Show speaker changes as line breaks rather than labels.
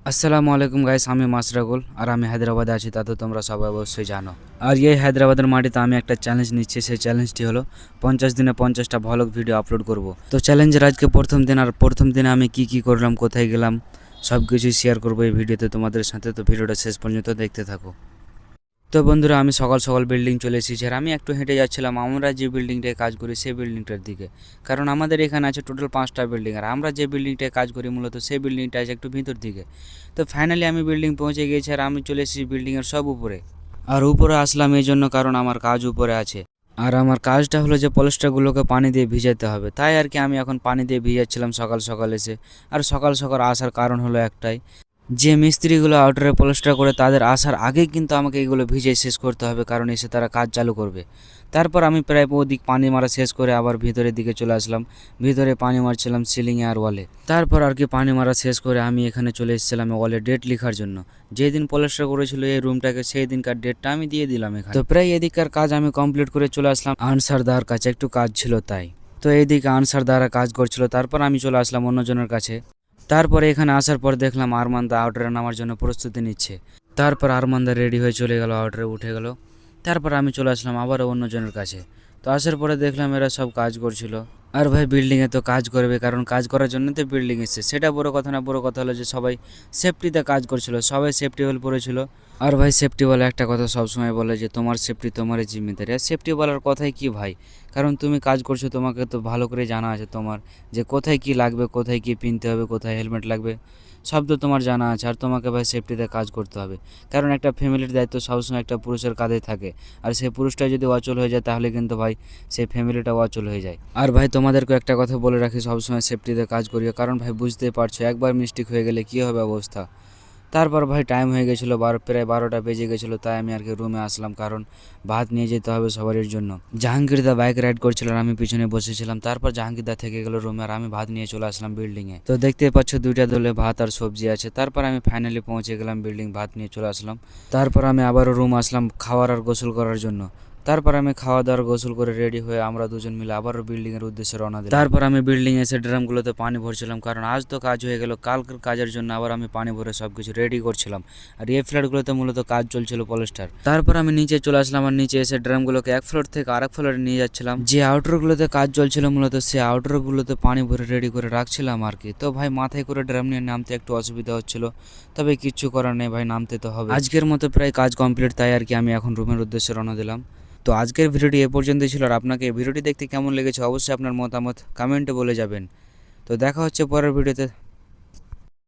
আসসালামু আলাইকুম গাইস, আমি মাসরাগুল আর আমি হায়দ্রাবাদে আছি, তা তো তোমরা সবাই অবশ্যই জানো। আর এই হায়দ্রাবাদের মাটিতে আমি একটা চ্যালেঞ্জ নিচ্ছি। সেই চ্যালেঞ্জটি হলো 50 দিনে 50টা ভ্লগ ভিডিও আপলোড করব। তো চ্যালেঞ্জের আজকে প্রথম দিন, আর প্রথম দিনে আমি কি করলাম, কোথায় গেলাম, সব কিছুই শেয়ার করবো এই ভিডিওতে তোমাদের সাথে। তো ভিডিওটা শেষ পর্যন্ত দেখতে থাকো। তো বন্ধুরা, আমি সকাল সকাল বিল্ডিং চলে এসেছি, আর আমি একটু হেঁটে যাচ্ছিলাম আমরা যে বিল্ডিংটায় কাজ করি সেই বিল্ডিংটার দিকে। কারণ আমাদের এখানে আছে টোটাল 5টা বিল্ডিং, আর আমরা যে বিল্ডিংটায় কাজ করি মূলত সেই বিল্ডিংটা আছে একটু ভিতর দিকে। তো ফাইনালি আমি বিল্ডিং পৌঁছে গিয়েছি, আর আমি চলে এসেছি বিল্ডিংয়ের সব উপরে। আর উপরে আসলাম এই জন্য কারণ আমার কাজ উপরে আছে, আর আমার কাজটা হলো যে পলিস্টারগুলোকে পানি দিয়ে ভিজাতে হবে। তাই আর কি আমি এখন পানি দিয়ে ভিজাচ্ছিলাম সকাল সকাল এসে। আর সকাল সকাল আসার কারণ হলো একটাই, যে মিস্ত্রিগুলো আউটারে পলিস্টার করে তাদের আসার আগেই কিন্তু আমাকে এগুলো ভিজে শেষ করতে হবে, কারণ এসে তারা কাজ চালু করবে। তারপর আমি প্রায় ওদিক পানি মারা শেষ করে আবার ভিতরের দিকে চলে আসলাম। ভিতরে পানি মারছিলাম সিলিংয়ে আর ওয়ালে। তারপর আর কি পানি মারা শেষ করে আমি এখানে চলে এসেছিলাম ওয়ালে ডেট লেখার জন্য। যেদিন পলিস্টার করেছিল এই রুমটাকে সেই দিনকার ডেটটা আমি দিয়ে দিলাম এখানে। তো প্রায় এদিককার কাজ আমি কমপ্লিট করে চলে আসলাম আনসার দার কাছে, একটু কাজ ছিল তাই। তো এইদিকে আনসার দ্বারা কাজ করছিল, তারপর আমি চলে আসলাম অন্যজনের কাছে। তারপরে এখানে আসার পর দেখলাম আরমানদা আউটারে নামার জন্য প্রস্তুতি নিচ্ছে। তারপর আরমানদা রেডি হয়ে চলে গেল, আউটারে উঠে গেল। তারপর আমি চলে আসলাম আবারও অন্যজনের কাছে। তো আসার পরে দেখলাম এরা সব কাজ করছিল। আর ভাই বিল্ডিংয়ে তো কাজ করবে, কারণ কাজ করার জন্য তো বিল্ডিং এসছে, সেটা বড় কথা না। বড় কথা হলো যে সবাই সেফটিতে কাজ করছিল, সবাই সেফটি ওয়েল পরেছিল। আর ভাই সেফটি বলে একটা কথা সবসময় বলে যে তোমার সেফটি তোমারই জিম্মেদারি। আর সেফটি বলার কথাই কি ভাই, কারণ তুমি কাজ করছো, তোমাকে তো ভালো করে জানা আছে তোমার যে কোথায় কি লাগবে, কোথায় কি পিনতে হবে, কোথায় হেলমেট লাগবে, সব তো তোমার জানা আছে। আর তোমাকে ভাই সেফটিতে কাজ করতে হবে, কারণ একটা ফ্যামিলির দায়িত্ব সবসময় একটা পুরুষের কাঁধে থাকে। আর সেই পুরুষটা যদি অচল হয়ে যায় তাহলে কিন্তু ভাই সেই ফ্যামিলিটাও অচল হয়ে যায়। আর ভাই তোমাদেরকে একটা কথা বলে রাখি, সবসময় সেফটিতে কাজ করিও, কারণ ভাই বুঝতেই পারছো একবার মিস্টেক হয়ে গেলে কী হবে অবস্থা। তারপর ভাই টাইম হয়ে গেছিলো, প্রায় 12টা বেজে গেছিলো। তাই আমি আর কি রুমে আসলাম, কারণ ভাত নিয়ে যেতে হবে সবারই জন্য। জাহাঙ্গীরদা বাইক রাইড করছিল আর আমি পিছনে বসেছিলাম। তারপর জাহাঙ্গীরদা থেকে গেল রুমে, আর আমি ভাত নিয়ে চলে আসলাম বিল্ডিংয়ে। তো দেখতেই পাচ্ছ 2টা দলে ভাত আর সবজি আছে। তারপর আমি ফাইনালি পৌঁছে গেলাম বিল্ডিং, ভাত নিয়ে চলে আসলাম। তারপর আমি আবারও রুম আসলাম খাওয়ার আর গোসল করার জন্য। তারপর আমি খাওয়া দাওয়ার গোসল করে রেডি হয়ে আমরা দুজন মিলে আবারও বিল্ডিং এর উদ্দেশ্যে রওনা দিলাম। তারপর আমি বিল্ডিং এসে ড্রামগুলোতে পানি ভরছিলাম, কারণ আজ তো কাজ হয়ে গেল, কালকের কাজের জন্য আবার আমি পানি ভরে সবকিছু রেডি করছিলাম। আর এই ফ্ল্যাটগুলোতে মূলত কাজ চলছিল পলিস্টার। তারপর আমি নিচে চলে আসলাম, আর নিচে এসে ড্রামগুলোকে এক ফ্লোর থেকে আরেক ফ্লোরে নিয়ে যাচ্ছিলাম। যে আউটারগুলোতে কাজ চলছিল মূলত সেই আউটারগুলোতে পানি ভরে রেডি করে রাখছিলাম আর কি। তো ভাই মাথায় করে ড্রাম নিয়ে নামতে একটু অসুবিধা হচ্ছিল, তবে কিচ্ছু করার নেই ভাই, নামতে তো হবে। আজকের মতো প্রায় কাজ কমপ্লিট, তাই আর কি আমি এখন রুমের উদ্দেশ্যে রওনা দিলাম। তো আজকের ভিডিওটি এ পর্যন্তই ছিল। আর আপনাকে এই ভিডিওটি দেখতে কেমন লেগেছে অবশ্যই আপনার মতামত কমেন্টে বলে যাবেন। তো দেখা হচ্ছে পরের ভিডিওতে।